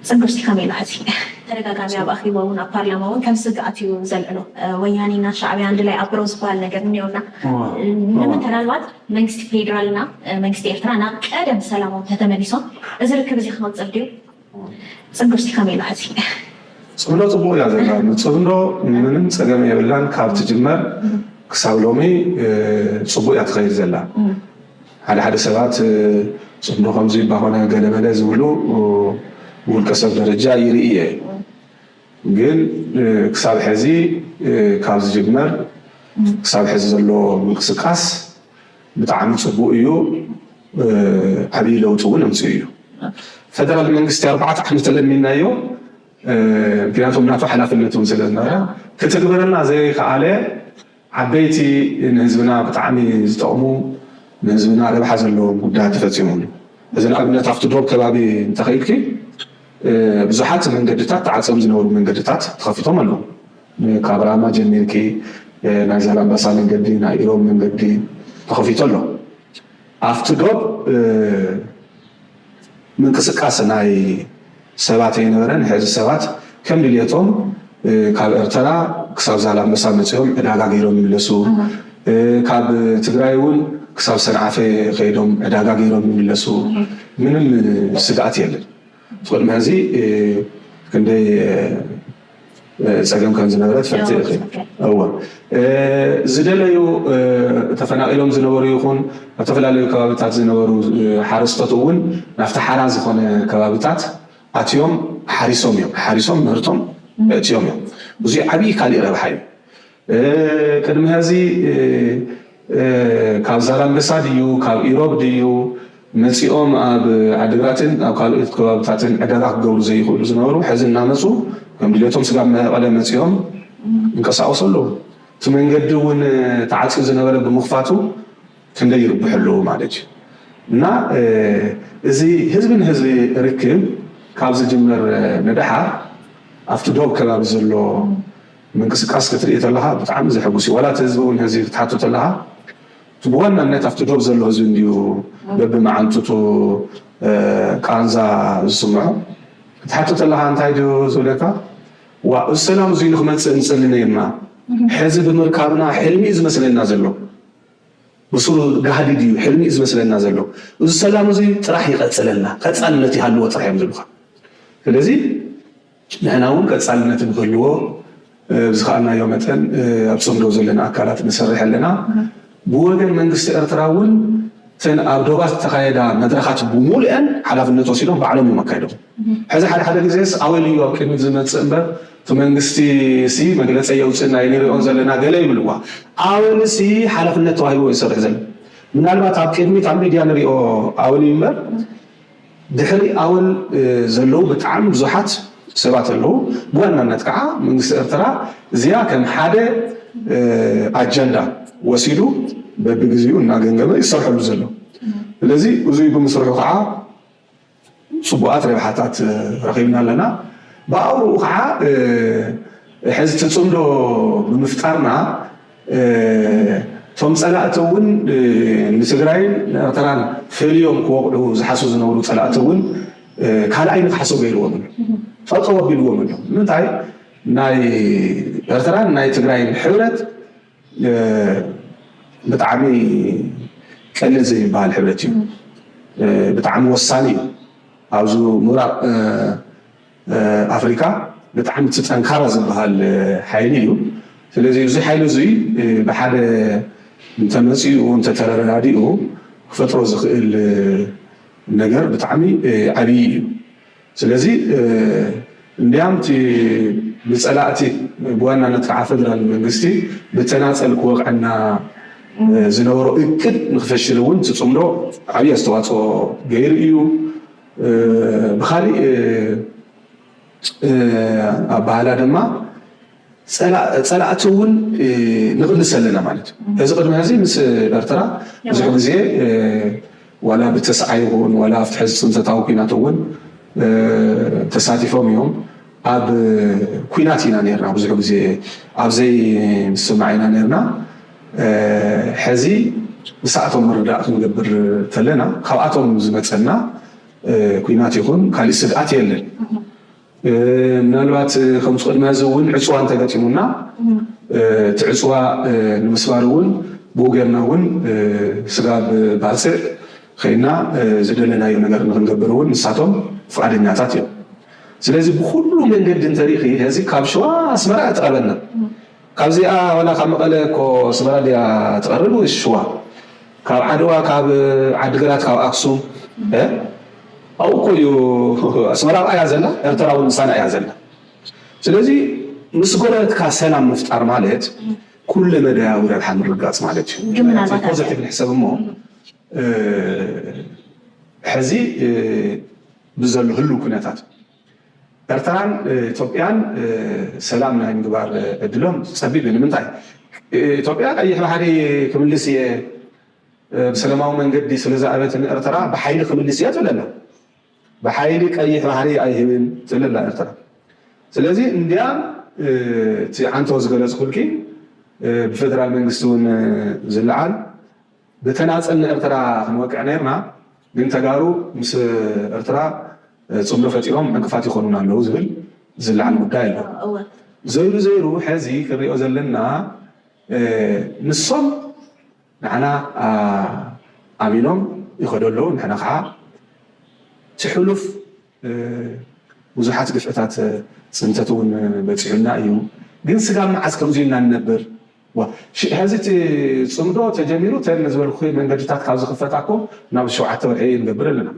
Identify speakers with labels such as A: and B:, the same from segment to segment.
A: صنقرتي كاميلا هاتي ተደጋጋሚ አባኺቦውን ፓርላማውን ከምስጋአትዩ ዘልዕሎ ወያኔና ሻዕቢያ አንድ ላይ አብረው ዝባል ነገር ነውና ምን ተላልባት መንግስት ፌደራልና መንግስት ኤርትራና ቀደም ሰላማው ተተመልሶ እዝርክብ ዚ ኸመጽል ዲዩ ጽንጉርሲ ካሜላ ሀሲ
B: ጽብሎ ጽቦ ያዘና ጽብሎ ምንም ጸገም የብላን ካብት ጅመር ክሳብሎሚ ጽቦ ያትኸይር ዘላ ሓደ ሰባት ጽብሎ ከምዚ ባሆነ ገለመለ ዝብሉ ውልቀሰብ ደረጃ ይርኢየ ግን ክሳብ ሕዚ ካብ ዝጅመር ክሳብ ሕዚ ዘሎ ምንቅስቃስ ብጣዕሚ ጽቡቅ እዩ ዓብዪ ለውጢ እውን ኣምፅኡ እዩ ፌደራል መንግስቲ 4 ዓመት ተለሚናዮ ምክንያቱም ናቱ ሓላፍነት እውን ስለዝነበረ ክትግበረና ዘይከኣለ ዓበይቲ ንህዝብና ብጣዕሚ ዝጠቕሙ ንህዝብና ረብሓ ዘለዎም ጉዳያት ተፈፂሞም እዚ ንኣብነት ኣብቲ ዶብ ከባቢ እንተኸይድኪ ብዙሓት መንገድታት ተዓፀም ዝነበሩ መንገድታት ተኸፊቶም ኣለዉ ካብ ራማ ጀሚርኪ ናይ ዛላምበሳ መንገዲ ናይ ኢሮብ መንገዲ ተኸፊቱ ኣሎ ኣብቲ ዶብ ምንቅስቃስ ናይ ሰባት ኣይነበረን ሕዚ ሰባት ከም ድልየቶም ካብ ኤርትራ ክሳብ ዛላምበሳ መፅኦም ዕዳጋ ገይሮም ይምለሱ ካብ ትግራይ እውን ክሳብ ሰንዓፈ ከይዶም ዕዳጋ ገይሮም ይምለሱ ምንም ስጋኣት የለን ቅድሚ ሕዚ ክንደይ ፀገም ከም ዝነበረ ትፈልጢ ኢኺ እወ ዝደለዩ ተፈናቂሎም ዝነበሩ ይኹን ኣብ ዝተፈላለዩ ከባቢታት ዝነበሩ ሓረስቶት እውን ናብቲ ሓራ ዝኾነ ከባቢታት ኣትዮም ሓሪሶም ምህርቶም እትዮም እዮም እዙይ ዓብዪ ካሊእ ረብሓ እዩ ቅድሚ ሕዚ ካብ ዛላምበሳ ድዩ ካብ ኢሮብ ድዩ መፂኦም ኣብ ዓዲግራትን ኣብ ካልኦት ከባቢታትን ዕዳጋ ክገብሩ ዘይኽእሉ ዝነበሩ ሕዚ እናመፁ ከም ድሌቶም ስጋ መቐለ መፂኦም እንቀሳቀሱ ኣለዉ እቲ መንገዲ እውን ተዓፅዩ ዝነበረ ብምኽፋቱ ክንደይ ይርብሑ ኣለዉ ማለት እዩ እና እዚ ህዝቢ ንህዝቢ ርክብ ካብ ዝጅመር ንድሓር ኣብቲ ዶብ ከባቢ ዘሎ ምንቅስቃስ ክትርኢ ተለካ ብጣዕሚ ዘሐጉስ እዩ ዋላ እቲ ህዝቢ እውን ህዝቢ ክትሓቱ ተለካ ብዋናነት ኣብቲ ዶብ ዘሎ ህዝቢ እንድዩ በብመዓልትቱ ቃንዛ ዝስምዖ ክትሓቱ ተለካ እንታይ ድዩ ዝብለካ ዋ እዚ ሰላም እዙይ ንክመፅእ ንፅሊ ነይርና ሕዚ ብምርካብና ሕልሚ እዩ ዝመስለና ዘሎ ብሱሩ ጋህዲ ድዩ ሕልሚ እዩ ዝመስለና ዘሎ እዚ ሰላም እዙይ ጥራሕ ይቐፅለና ቀፃልነት ይሃልዎ ጥራሕ እዮም ዝብልካ ስለዚ ንሕና እውን ቀፃልነት ንክህልዎ ብዝከኣልናዮ መጠን ኣብ ፅምዶ ዘለና ኣካላት ንሰርሕ ኣለና ብወገን መንግስቲ ኤርትራ እውን እተን ኣብ ዶባት ዝተካየዳ መድረኻት ብሙሉአን ሓላፍነት ወሲዶም ባዕሎም እዮም ኣካይዶም ሕዚ ሓደ ግዜስ ኣወል እዩ ኣብ ቅድሚት ዝመፅእ እምበር እቲ መንግስቲ ሲ መግለፂ የውፅእና ንሪኦም ዘለና ገለ ይብልዋ ኣወል ሲ ሓላፍነት ተዋሂቦ ይሰርሕ ዘሎ ምናልባት ኣብ ቅድሚት ኣብ ሚድያ ንሪኦ ኣወል እዩ እምበር ድሕሪ ኣወል ዘለው ብጣዕሚ ብዙሓት ሰባት ኣለዉ ብዋናነት ከዓ መንግስቲ ኤርትራ እዚኣ ከም ሓደ ኣጀንዳ ወሲዱ በብግዚኡ እናገንገመ ይሰርሐሉ ዘሎ ስለዚ እዙይ ብምስርሑ ከዓ ፅቡቃት ረብሓታት ረኺብና ኣለና ብኣብኡ ከዓ ሕዚ ትፅምዶ ብምፍጣርና ቶም ፀላእቲ እውን ንትግራይን ንኤርትራን ፈልዮም ክወቅዑ ዝሓስቡ ዝነበሩ ፀላእቲ እውን ካልኣይ ንክሓስቡ ገይርዎም ጠጠው ኣቢልዎም እዮም ንምንታይ ናይ ኤርትራን ናይ ትግራይን ሕብረት ብጣዕሚ ቀሊል ዘይበሃል ሕብረት እዩ ብጣዕሚ ወሳኒ እዩ ኣብዚ ምብራቅ ኣፍሪካ ብጣዕሚ ጠንካራ ዝበሃል ሓይሊ እዩ ስለዚ እዚ ሓይሊ እዙይ ብሓደ እንተመፂኡ እንተተረዳዲኡ ክፈጥሮ ዝኽእል ነገር ብጣዕሚ ዓብዪ እዩ ስለዚ እንዲያምቲ ብፀላእቲ ብዋናነት ከዓ ፌደራል መንግስቲ ብተናፀል ክወቅዐና ዝነበሮ እቅድ ንክፈሽል እውን ትፅምዶ ዓብዪ ኣስተዋፅኦ ገይሩ እዩ ብካሊእ ኣባህላ ድማ ፀላእቲ እውን ንቕንስ ኣለና ማለት እዩ እዚ ቅድሚ ሕዚ ምስ ኤርትራ ብዙሕ ግዜ ዋላ ብተስዓይ ይኹን ዋላ ኣብቲ ሕዚ ፅንተታዊ ኩናት እውን ተሳቲፎም እዮም ኣብ ኩናት ኢና ነርና ብዙሕ ግዜ ኣብዘይ ምስማዕ ኢና ነርና ሕዚ ንሳኣቶም ምርዳእ ክንገብር ተለና ካብኣቶም ዝመፀና ኩናት ይኹን ካልእ ስግኣት የለን ምናልባት ከምቲ ቅድሚ ሕዚ እውን ዕፅዋ እንተገጢሙና እቲ ዕፅዋ ንምስባር እውን ብኡ ጌርና እውን ስጋ ብባፅዕ ከይና ዝደለናዮ ነገር ንክንገብር እውን ንሳቶም ፍቃደኛታት እዮም ስለዚ ብኩሉ መንገዲ እንተሪኺ ሕዚ ካብ ሸዋ ኣስመራ ትቐርበና ካብዚኣ ዋላ ካብ መቐለ እኮ ኣስመራ ድያ ትቐርብ ወይ ሸዋ ካብ ዓድዋ ካብ ዓዲግራት ካብ ኣክሱም ኣብኡ እኮ እዩ ኣስመራ እያ ዘላ ኤርትራ እውን ምሳና እያ ዘላ ስለዚ ምስ ጎረቤትካ ሰላም ምፍጣር ማለት ኩሉ መዳያዊ ረብሓ ምርጋፅ ማለት እዩ ፖዘቲቭ ንሕሰብ እሞ ሕዚ ብዘሎ ህሉ ኩነታት ኤርትራን ኢትዮጵያን ሰላም ናይ ምግባር ዕድሎም ፀቢብ እዩ ንምንታይ ኢትዮጵያ ቀይሕ ባሕሪ ክምልስ እየ ብሰላማዊ መንገዲ ስለዝኣበት ንኤርትራ ብሓይሊ ክምልስ እያ ትብለና ብሓይሊ ቀይሕ ባሕሪ ኣይህብን ትብለላ ኤርትራ ስለዚ እንድያ እቲ ዓንቶ ዝገለፅኩልኪ ብፌደራል መንግስቲ እውን ዝለዓል ብተናፀል ንኤርትራ ክንወቅዕ ነርና ግን ተጋሩ ምስ ኤርትራ ፅምዶ ፈጢሮም ዕንቅፋት ይኮኑና ኣለዉ ዝብል ዝለዓል ጉዳይ ኣሎ ዘይሩ ዘይሩ ሕዚ ክንሪኦ ዘለና ንሶም ንዓና ኣሚኖም ይኸዱ ኣለዉ ንሕና ከዓ ትሕሉፍ ብዙሓት ግፍዕታት ፅንተት እውን በፂሑና እዩ ግን ስጋ መዓዝ ከምዚ ኢልና ንነብር ሕዚ እቲ ፅምዶ ተጀሚሩ ተን ዝበልኩ መንገድታት ካብ ዝኽፈታኮ ናብ 7 ወርሒ ንገብር ኣለና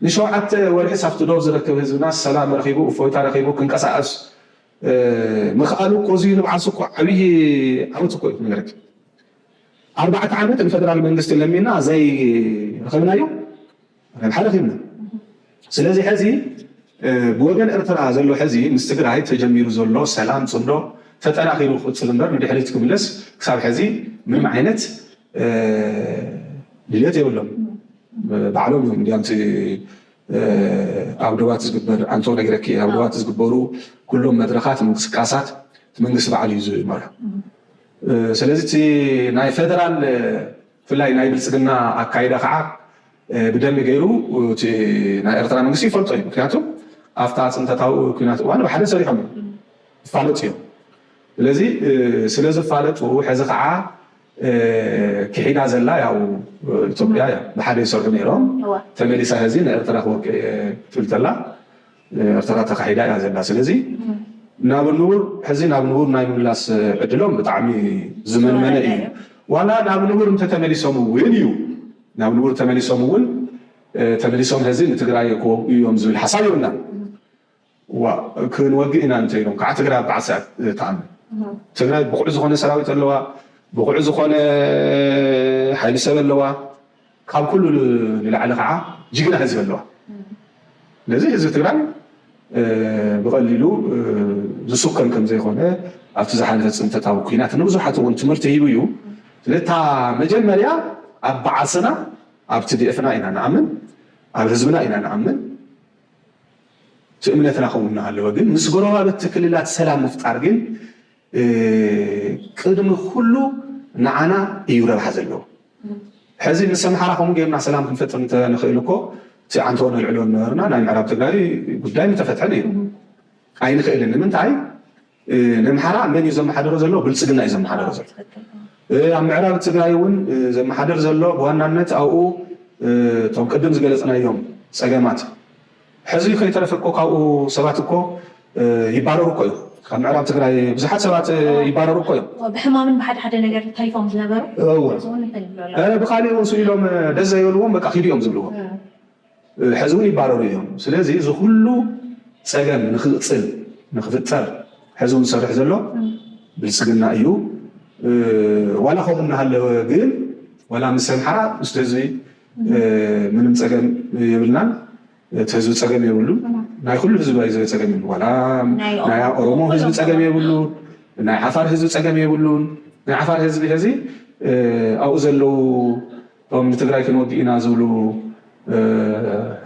B: ን7 ወርሒ ሳብቲ ዶ ዝረክብ ህዝብና ሰላም ረኺቡ እፎይታ ረኺቡ ክንቀሳቀስ ምኽኣሉ ኮዝዩ ንብዓሱ እኮ ዓብዪ ዓመት እኮ እዩ ንረክብ 4 ዓመት ንፌደራል መንግስቲ ለሚና ዘይረኸብናዮ ረብሓ ረኺብና ስለዚ ሕዚ ብወገን ኤርትራ ዘሎ ሕዚ ምስ ትግራይ ተጀሚሩ ዘሎ ሰላም ፅምዶ ተጠናኺሩ ክቅፅል እምበር ንድሕሪት ክምለስ ክሳብ ሕዚ ምንም ዓይነት ድልየት የብሎም ባዕሎም እዮም እንዲያምቲ ኣብ ደባት ዝግበር ኣንቶ ነግረኪ ኣብ ደባት ዝግበሩ ኩሎም መድረኻት ምንቅስቃሳት መንግስቲ ባዕሉ እዩ ዝመርሑ ስለዚ እቲ ናይ ፌደራል ብፍላይ ናይ ብልፅግና ኣካይዳ ከዓ ብደንቢ ገይሩ እቲ ናይ ኤርትራ መንግስቲ ይፈልጦ እዩ ምክንያቱም ኣብታ ፅንተታዊ ኩናት እዋን ብሓደ ሰሪሖም ይፋለጡ እዮም ስለዚ ስለዝፋለጡ ሕዚ ከዓ ክሒዳ ዘላ ያው ኢትዮጵያ ብሓደ ይሰርሑ ነይሮም ተመሊሳ ሕዚ ንኤርትራ ክወቅዕ ትብል ተላ ኤርትራ ተካሒዳ እያ ዘላ ስለዚ ናብ ንቡር ሕዚ ናብ ንቡር ናይ ምምላስ ዕድሎም ብጣዕሚ ዝመንመነ እዩ ዋላ ናብ ንቡር እንተተመሊሶም እውን እዩ ናብ ንቡር ተመሊሶም እውን ተመሊሶም ሕዚ ንትግራይ ክወቅዑ እዮም ዝብል ሓሳብ ይብልና ክንወግእ ኢና እንተኢሎም ከዓ ትግራይ በዓል ሰዓት ተኣምን ትግራይ ብቑዕ ዝኾነ ሰራዊት ኣለዋ ብቑዕ ዝኾነ ሓይሊ ሰብ ኣለዋ ካብ ኩሉ ንላዕሊ ከዓ ጅግና ህዝቢ ኣለዋ ስለዚ ህዝቢ ትግራይ ብቐሊሉ ዝሱከም ከም ዘይኮነ ኣብቲ ዝሓለፈ ፅንተታዊ ኩናት ንብዙሓት እውን ትምህርቲ ሂቡ እዩ ስለታ መጀመርያ ኣብ በዓልስና ኣብቲ ዲኤፍና ኢና ንኣምን ኣብ ህዝብና ኢና ንኣምን እቲ እምነትና ከምኡ እናሃለወ ግን ምስ ጎረባብቲ ክልላት ሰላም ምፍጣር ግን ቅድሚ ኩሉ ንዓና እዩ ረብሓ ዘለዎ ሕዚ ምስ ኣምሓራ ከምኡ ጌርና ሰላም ክንፈጥር እንተንኽእል እኮ እቲ ዓንቶ ነልዕሎ ነበርና ናይ ምዕራብ ትግራይ ጉዳይ ምተፈትሐ ነይሩ ኣይንኽእልን ንምንታይ ንምሓራ መን እዩ ዘመሓደሮ ዘሎ ብልፅግና እዩ ዘመሓደሮ ዘሎ ኣብ ምዕራብ ትግራይ እውን ዘመሓደር ዘሎ ብዋናነት ኣብኡ እቶም ቅድም ዝገለፅናዮም ፀገማት ሕዚ ከይተረፈ እኮ ካብኡ ሰባት እኮ ይባረሩ እኮ እዩ ካብ ምዕራብ ትግራይ ብዙሓት ሰባት ይባረሩ እኮ እዮም
A: ብሕማምን ብሓደ ሓደ ነገር ታሪፎም ዝነበሩ
B: ብካሊእ ወንሱ ኢሎም ደስ ዘይበልዎም በቃ ኺዱ እዮም ዝብልዎም ሕዚ እውን ይባረሩ እዮም ስለዚ እዚ ኩሉ ፀገም ንክቕፅል ንክፍጠር ሕዚ እውን ዝሰርሕ ዘሎ ብልፅግና እዩ ዋላ ከምኡ እናሃለወ ግን ዋላ ምስ ኣምሓራ ምስቲ ህዝቢ ምንም ፀገም የብልናን እቲ ህዝቢ ፀገም የብሉ ናይ ኩሉ ህዝቢ ፀገም የብሉ ዋላ ናይ ኦሮሞ ህዝቢ ፀገም የብሉ ናይ ዓፋር ህዝቢ ፀገም የብሉን ናይ ዓፋር ህዝቢ ሕዚ ኣብኡ ዘለው ቶም ንትግራይ ክንወግእ ኢና ዝብሉ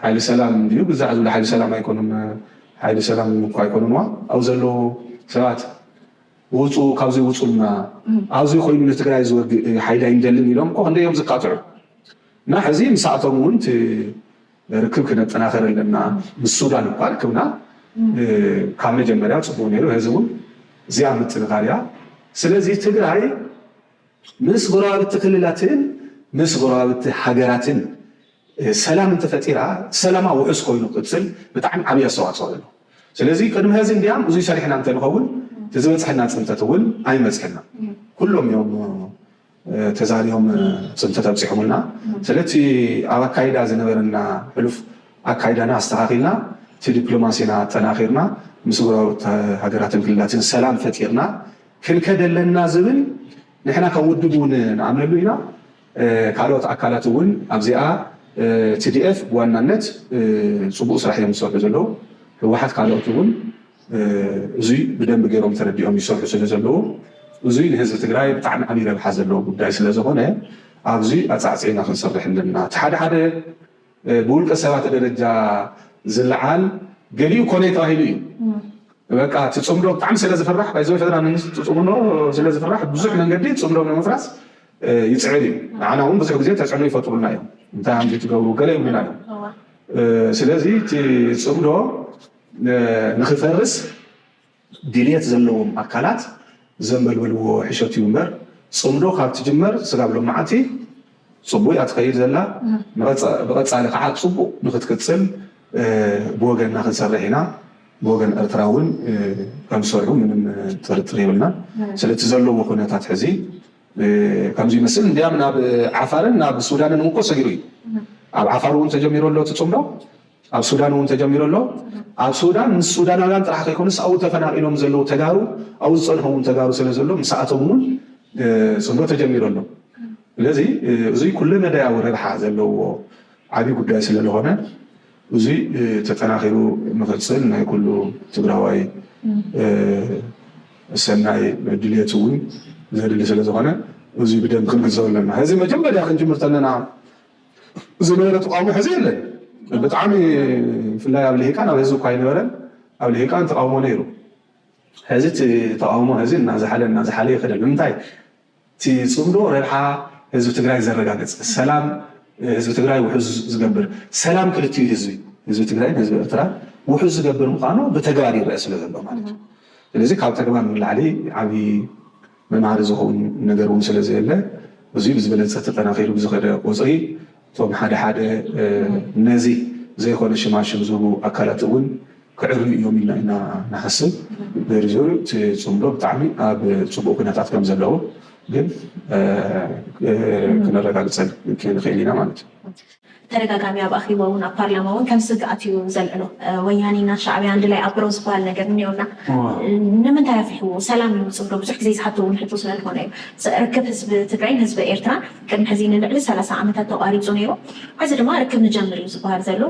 B: ሓይሊ ሰላም ድዩ ግዛዕ ዝብሉ ሓይሊ ሰላም ኣይኮኑን ሓይሊ ሰላም እኳ ኣይኮኑንዋ ኣብኡ ዘለው ሰባት ውፁ ካብዚ ውፁልና ኣብዚ ኮይኑ ንትግራይ ዝወግእ ሓይሊ ኣይንደልን ኢሎም እኮ ክንደዮም ዝቃትዑ እና ሕዚ ምስኣቶም እውን ርክብ ክነጠናኸር ኣለና ምስ ሱዳን እኳ ርክብና ካብ መጀመርያ ፅቡቅ ነይሩ ህዝቡን እዚኣ ምጥንኻር እያ ስለዚ ትግራይ ምስ ጎረባብቲ ክልላትን ምስ ጎረባብቲ ሃገራትን ሰላም እንተፈጢራ ሰላማ ውሑስ ኮይኑ ቅፅል ብጣዕሚ ዓብይ ኣስተዋፅኦ ኣለዎ ስለዚ ቅድሚ ህዚ እንዲያም ብዙይ ሰሪሕና እንተንኸውን ተዝበፅሐና ፅንተት እውን ኣይመፅሐና ኩሎም እዮም ተዛሪዮም ፅንተት ኣብፂሖሙልና ስለቲ ኣብ ኣካይዳ ዝነበረና ሕሉፍ ኣካይዳና ኣስተኻኺልና እቲ ዲፕሎማሲና ኣጠናኺርና ምስ ጎረባብቲ ሃገራትን ክልላትን ሰላም ፈጢርና ክንከደለና ዝብል ንሕና ከም ውድብ እውን ንኣምነሉ ኢና ካልኦት ኣካላት እውን ኣብዚኣ TDF ብዋናነት ፅቡቅ ስራሕ እዮም ዝሰርሑ ዘለዉ ህወሓት ካልኦት እውን እዙይ ብደንቢ ገይሮም ተረዲኦም ይሰርሑ ስለ ዘለዉ እዙይ ንህዝቢ ትግራይ ብጣዕሚ ዓብይ ረብሓ ዘለዎ ጉዳይ ስለ ዝኾነ ኣብዚ ኣፃዕፂና ክንሰርሕ ኣለና እቲ ሓደ ሓደ ብውልቀ ሰባት ደረጃ ዝለዓል ገሊኡ ኮነ ተባሂሉ እዩ በቃ እቲ ፅምዶ ብጣዕሚ ስለ ዝፍራሕ ባይዘወይ ፈደራል መንግስቲ ፅምዶ ስለ ዝፍራሕ ብዙሕ መንገዲ ፅምዶም ንምፍራስ ይፅዕል እዩ ንዓና እውን ብዙሕ ግዜ ተፅዕኖ ይፈጥሩልና እዮም እንታይ ከምዚ ትገብሩ ገለ ይብሉና እዮም ስለዚ እቲ ፅምዶ ንክፈርስ ድልየት ዘለዎም ኣካላት ዘንበልበልዎ ሕሸት እዩ እምበር ፅምዶ ካብ ትጅመር ስጋብ ሎም መዓልቲ ፅቡቅ እያ ትኸይድ ዘላ ብቐፃሊ ከዓ ፅቡቅ ንክትቅፅል ብወገንና ክንሰርሕ ኢና ብወገን ኤርትራ እውን ከም ዝሰርሑ ምንም ጥርጥር የብልና ስለቲ ዘለዎ ኩነታት ሕዚ ከምዚ ይመስል እንዲያም ናብ ዓፋርን ናብ ሱዳንን እኮ ሰጊሩ እዩ ኣብ ዓፋር እውን ተጀሚሩ ኣሎ እቲ ፅምዶ ኣብ ሱዳን እውን ተጀሚሩ ኣሎ ኣብ ሱዳን ምስ ሱዳናውያን ጥራሕ ከይኮኑስ ኣብኡ ተፈናቂሎም ዘለዉ ተጋሩ ኣብኡ ዝፀንሑ እውን ተጋሩ ስለ ዘሎ ምስኣቶም እውን ፅምዶ ተጀሚሩ ኣሎ ስለዚ እዙይ ኩሉ መዳያዊ ረብሓ ዘለዎ ዓብይ ጉዳይ ስለ ዝኾነ እዙይ ተጠናኺሩ ንኽፅል ናይ ኩሉ ትግራዋይ ሰናይ ድልየት እውን ዘድሊ ስለ ዝኾነ እዙይ ብደንብ ክንግዘብ ኣለና ሕዚ መጀመርያ ክንጅምር ተለና ዝነበረ ተቃውሞ ሕዚ የለን ብጣዕሚ ብፍላይ ኣብ ልሂቃን ኣብ ህዝቢ እኳ ይነበረን ኣብ ልሂቃን ተቃውሞ ነይሩ ሕዚ እቲ ተቃውሞ ሕዚ እናዝሓለ ይኽደል ንምንታይ እቲ ፅምዶ ረብሓ ህዝቢ ትግራይ ዘረጋግፅ ሰላም ህዝቢ ትግራይ ውሕዝ ዝገብር ሰላም ክልትኡ ህዝቢ ትግራይን ህዝቢ ኤርትራ ውሕዝ ዝገብር ምዃኑ ብተግባር ይርአ ስለ ዘሎ ማለት እዩ ስለዚ ካብ ተግባር ንላዕሊ ዓብይ መምሃሪ ዝኸውን ነገር እውን ስለ ዘየለ እዙይ ብዝበለፀ ተጠናኺሩ ብዝኸደ ቁፅሪ እቶም ሓደ ሓደ ነዚ ዘይኮነ ሽማሽም ዝህቡ ኣካላት እውን ክዕርዩ እዮም ኢልና ኢና ንሓስብ ደርዚሩ እቲ ፅምዶ ብጣዕሚ ኣብ ፅቡቅ ኩነታት ከም ዘለዎ ግን ክነረጋግፀል ንኽእል ኢና ማለት እዩ
A: ተደጋጋሚ ኣብ ኣኺባ እውን ኣብ ፓርላማ እውን ከም ስግኣት እዩ ዘልዕሎ ወያኔና ሻዕብያ አንድ ላይ ኣብሮ ዝበሃል ነገር እኒኦና ንምንታይ ኣፍሒዎ ሰላም እዩ ፅምዶ ብዙሕ ግዜ ዝሓቶ እውን ሕቶ ስለዝኾነ እዩ ርክብ ህዝቢ ትግራይን ህዝቢ ኤርትራን ቅድሚ ሕዚ ንልዕሊ 30 ዓመታት ተቋሪፁ ነይሩ ሕዚ ድማ ርክብ ንጀምር እዩ ዝበሃል ዘሎ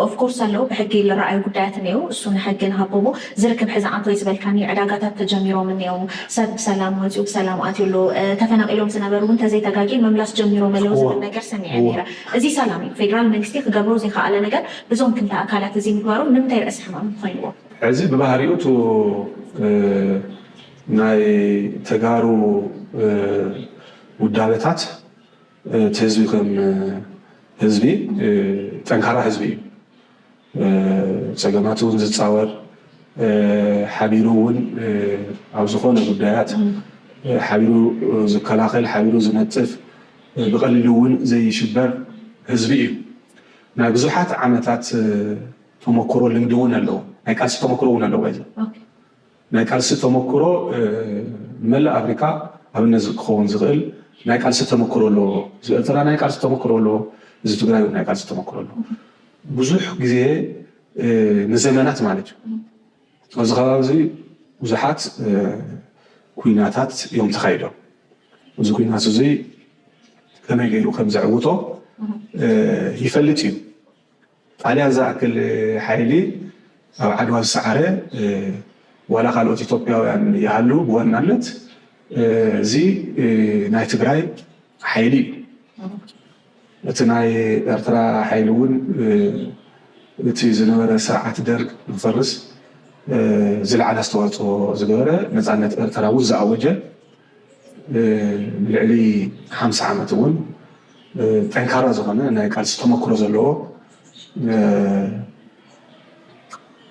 A: ኦፍኮርስ ኣለዉ ብሕጊ ዝረኣዩ ጉዳያት እኒአው እሱ ንሕጊ ንሃብቦ ዝርክብ ሕዚ ዓንተ ወይ ዝበልካኒ ዕዳጋታት ተጀሚሮም እኒአው ሰብ ብሰላም ወፂኡ ብሰላም ኣትዩ ኣሎ ተፈናቂሎም ዝነበሩ እውን ተዘይተጋጊ መምላስ ጀሚሮም ኣለዉ ዝብል ነገር ሰሚዐ ነይረ እዚ ሰላም እዩ ፌደራል መንግስቲ ክገብሮ ዘይከኣለ ነገር ብዞም ክልተ ኣካላት እዚ ምግባሮም ንምንታይ ርእሲ ሕማም ኮይንዎ
B: ሕዚ ብባህሪኡ ናይ ተጋሩ ውዳበታት እቲ ህዝቢ ከም ህዝቢ ጠንካራ ህዝቢ እዩ ፀገማት እውን ዝፃወር ሓቢሩ እውን ኣብ ዝኾነ ጉዳያት ሓቢሩ ዝከላኸል ሓቢሩ ዝነጥፍ ብቐሊሉ እውን ዘይሽበር ህዝቢ እዩ ናይ ብዙሓት ዓመታት ተመክሮ ልምዲ እውን ኣለዎ ናይ ቃልሲ ተመክሮ እውን ኣለዎ ናይ ቃልሲ ተመክሮ መላእ ኣፍሪካ ኣብነት ክኸውን ዝኽእል ናይ ቃልሲ ተመክሮ ኣለዎ እዚ ኤርትራ ናይ ቃልሲ ተመክሮ ኣለዎ እዚ ትግራይ ናይ ቃልሲ ተመክሮ ኣለዎ ብዙሕ ግዜ ንዘመናት ማለት እዩ ኣብዚ ከባቢ እዚ ብዙሓት ኩናታት እዮም ተኻይዶም እዚ ኩናት እዚ ከመይ ገይሩ ከም ዘዕውቶ ይፈልጥ እዩ ጣልያን ዝኣክል ሓይሊ ኣብ ዓድዋ ዝሰዓረ ዋላ ካልኦት ኢትዮጵያውያን ይሃሉ ብዋናነት እዚ ናይ ትግራይ ሓይሊ እዩ እቲ ናይ ኤርትራ ሓይሊ እውን እቲ ዝነበረ ስርዓት ደርግ ንክፈርስ ዝለዓለ ኣስተዋፅኦ ዝገበረ ነፃነት ኤርትራ እውን ዝኣወጀ ልዕሊ 50 ዓመት እውን ጠንካራ ዝኾነ ናይ ቃልሲ ተመክሮ ዘለዎ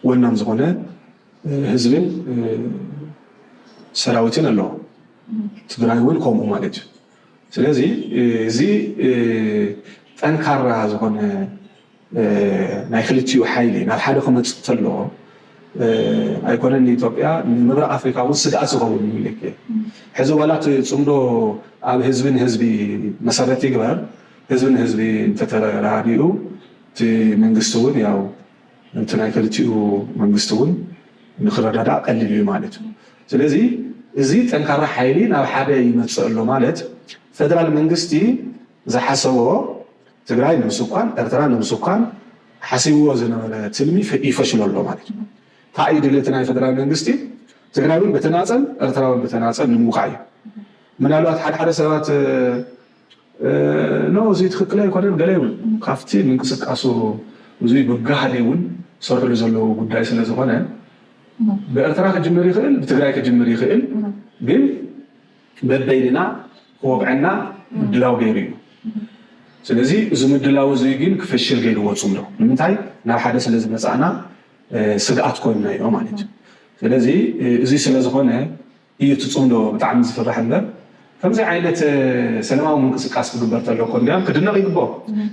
B: ወናም ዝኾነ ህዝብን ሰራዊትን ኣለዎ ትግራይ እውን ከምኡ ማለት እዩ ስለዚ እዚ ጠንካራ ዝኾነ ናይ ክልቲኡ ሓይሊ ናብ ሓደ ክመፅእ ተሎ ኣይኮነን ኢትዮጵያ ንምብራቕ ኣፍሪካ እውን ስጋኣት ዝኸውን ይልክ ሕዚ ዋላት ፅምዶ ኣብ ህዝብን ህዝቢ መሰረት ይግበር ህዝብን ህዝቢ እንተተራዲኡ እቲ መንግስቲ እውን ያው እቲ ናይ ክልቲኡ መንግስቲ እውን ንክረዳዳእ ቀሊል እዩ ማለት እዩ ስለዚ እዚ ጠንካራ ሓይሊ ናብ ሓደ ይመፅእ ኣሎ ማለት ፌደራል መንግስቲ ዝሓሰቦ ትግራይ ንምስኳን ኤርትራ ንምስኳን ሓሲብዎ ዝነበረ ትልሚ ይፈሽሎ ኣሎ ማለት እዩ ታኢ ድሌት ናይ ፌደራል መንግስቲ ትግራይ እውን በተናፀል ኤርትራ እውን በተናፀል ንምውቃዕ እዩ ምናልባት ሓደ ሰባት ኖ እዚ ትክክል ኣይኮነን ገለ ይብል ካብቲ ምንቅስቃሱ እዚ ብጋህዲ እውን ሰርሕሉ ዘለዎ ጉዳይ ስለ ዝኾነ በኤርትራ ክጅምር ይኽእል ብትግራይ ክጅምር ይኽእል ግን በበይንና ክወቅዐና ምድላው ገይሩ እዩ ስለዚ እዚ ምድላው እዚ ግን ክፈሽል ገይርዎ ፅምዶ ንምንታይ ናብ ሓደ ስለ ዝመፃእና ስግኣት ኮይንና እዩ ማለት እዩ ስለዚ እዚ ስለ ዝኾነ እዩ እቲ ፅምዶ ብጣዕሚ ዝፍራሕ እምበር ከምዚ ዓይነት ሰላማዊ ምንቅስቃስ ክግበር ተሎ እኮ እንዲያም ክድነቕ ይግብኦ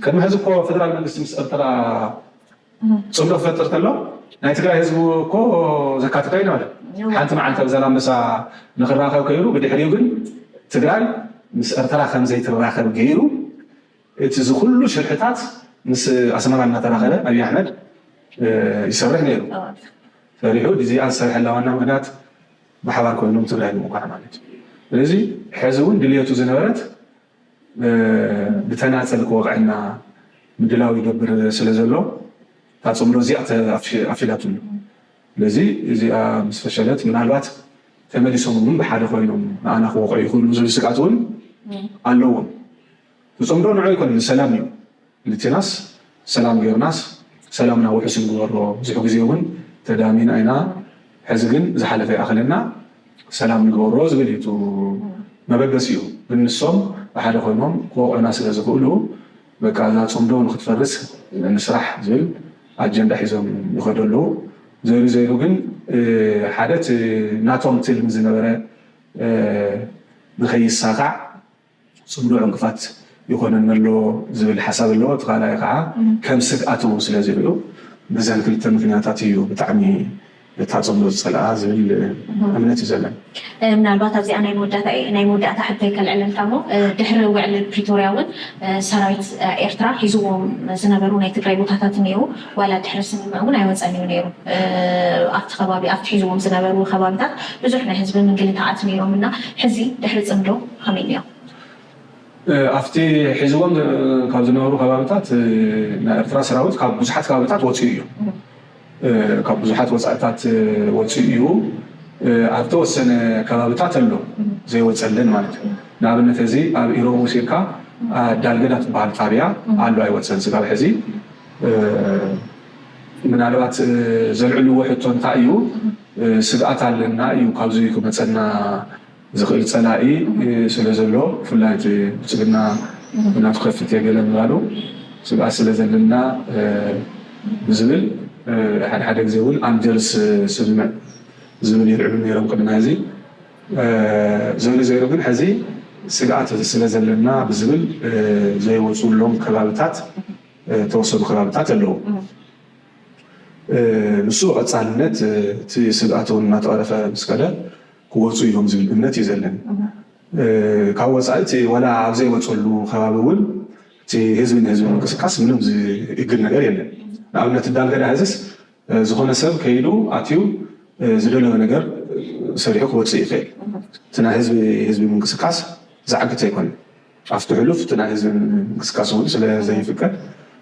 B: ቅድሚ ሕዚ እኮ ፌደራል መንግስቲ ምስ ኤርትራ ፅምዶ ክፈጥር ተሎ ናይ ትግራይ ህዝቢ እኮ ዘካትቶ ኣይነበረን ሓንቲ መዓልቲ ኣብ ዘላመሳ ንክራኸብ ከይሩ ብድሕሪኡ ግን ትግራይ ምስ ኤርትራ ከምዘይትራኸብ ገይሩ እቲ ዝኩሉ ሽርሕታት ምስ ኣስመራ እናተራኸበ ኣብይ ኣሕመድ ይሰርሕ ነይሩ ፈሪሑ ግዚኣ ዝሰርሐላ ዋና ምክንያት ብሓባር ኮይኖም ትግራይ ንምውቃዕ ማለት እዩ ስለዚ ሕዚ እውን ድልየቱ ዝነበረት ብተናፀል ክወቅዐና ምድላው ይገብር ስለ ዘሎ እታ ፅምዶ እዚኣ ኣፊላትሉ ስለዚ እዚኣ ምስ ፈሸለት ምናልባት ተመሊሶም እውን ብሓደ ኮይኖም ንኣና ክወቅዑ ይኽእሉ ዝብል ስግኣት እውን ኣለዎም ፅምዶ ንዑ ይኮነ ሰላም እዩ ክልቲናስ ሰላም ገይርናስ ሰላምና ውሑስ ንግበሮ ብዙሕ ግዜ እውን ተዳሚና ኢና ሕዚ ግን ዝሓለፈ ይኣኽለና ሰላም ንግበሮ ዝብል እዩ መበገሲ እዩ ግን ንሶም ብሓደ ኮይኖም ክወቅዑና ስለ ዝኽእሉ በቃ እዛ ፅምዶ ንክትፈርስ ንስራሕ ዝብል ኣጀንዳ ሒዞም ይኸዱ ኣለዉ ዘይሩ ግን ሓደት ናቶም ትልሚ ዝነበረ ንኸይሳካዕ ፅምዶ ዕንቅፋት ይኮነን ኣሎ ዝብል ሓሳብ ኣለዎ እቲ ካልኣይ ከዓ ከም ስግኣት እውን ስለ ዝርኡ ብዘን ክልተ ምክንያታት እዩ ብጣዕሚ እታ ፅምዶ ዝፀልኣ ዝብል እምነት እዩ ዘለና
A: ምናልባት ኣብዚኣ ናይ መወዳእታ ሕቶይ ከልዕለልካ እሞ ድሕሪ ውዕል ፕሪቶርያ እውን ሰራዊት ኤርትራ ሒዝዎም ዝነበሩ ናይ ትግራይ ቦታታት እኒአው ዋላ ድሕሪ ስምምዕ እውን ኣይወፀን እዩ ነይሩ ኣብቲ ከባቢ ኣብቲ ሒዝዎም ዝነበሩ ከባቢታት ብዙሕ ናይ ህዝቢ ምንግልታዓት ነይሮም እና ሕዚ ድሕሪ ፅምዶ ከመይ እኒኦም
B: ኣብቲ ሒዝዎም ካብ ዝነበሩ ከባቢታት ናይ ኤርትራ ሰራዊት ካብ ብዙሓት ከባቢታት ወፂኡ እዩ ካብ ብዙሓት ወፃእታት ወፂኡ እዩ ኣብ ተወሰነ ከባቢታት ኣሎ ዘይወፀልን ማለት እዩ ንኣብነት እዚ ኣብ ኢሮብ ወሲድካ ዳልገዳ ትበሃል ጣብያ ኣሎ ኣይወፀን ስጋብ ሕዚ ምናልባት ዘልዕልዎ ሕቶ እንታይ እዩ ስግኣት ኣለና እዩ ካብዚ ክመፀና ዝኽእል ፀላኢ ስለ ዘሎ ብፍላይ እቲ ብልፅግና ብናቱ ከፍት የገለ ምባሉ ስግኣት ስለ ዘለና ብዝብል ሓደ ግዜ እውን ኣንጀልስ ስምምዕ ዝብል ይልዕሉ ነይሮም ቅድሚ ሕዚ ዝብል ዘይሩ ግን ሕዚ ስግኣት ስለ ዘለና ብዝብል ዘይወፅሎም ከባቢታት ተወሰኑ ከባቢታት ኣለዉ ንሱ ቀፃልነት እቲ ስግኣት እውን እናተቐረፈ ምስ ከደ ክወፁ ኢሎም ዝብል እምነት እዩ ዘለኒ ካብ ወፃኢ እቲ ዋላ ኣብ ዘይወፀሉ ከባቢ እውን እቲ ህዝቢ ንህዝቢ ምንቅስቃስ ምንም ዝእግድ ነገር የለን ንኣብነት ዳልገዳ ሕዝስ ዝኾነ ሰብ ከይዱ ኣትዩ ዝደለወ ነገር ሰሪሑ ክወፅእ ይኽእል እቲ ናይ ህዝቢ ምንቅስቃስ ዝዓግተ ኣይኮነን ኣብቲ ሕሉፍ እቲ ናይ ህዝቢ ምንቅስቃስ እውን ስለ ዘይፍቀድ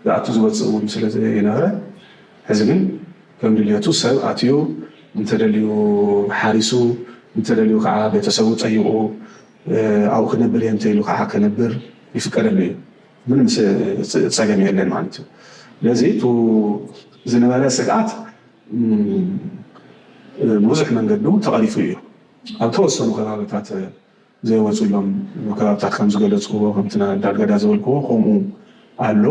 B: ዝኣቱ ዝወፅእ እውን ስለ ዘይነበረ ሕዚ ግን ከም ድልየቱ ሰብ ኣትዩ እንተደልዩ ሓሪሱ እንተደልዩ ከዓ ቤተሰቡ ጠይቁ ኣብኡ ክነብር እየ እንተኢሉ ከዓ ከነብር ይፍቀደሉ እዩ ምንም ፀገም የለን ማለት እዩ ስለዚ እቲ ዝነበረ ስግኣት ብዙሕ መንገዱ ተቐሪፉ እዩ ኣብ ተወሰኑ ከባቢታት ዘይወፅሎም ከባቢታት ከም ዝገለፅክዎ ከምቲ ዳልገዳ ዝበልክዎ ከምኡ ኣሎ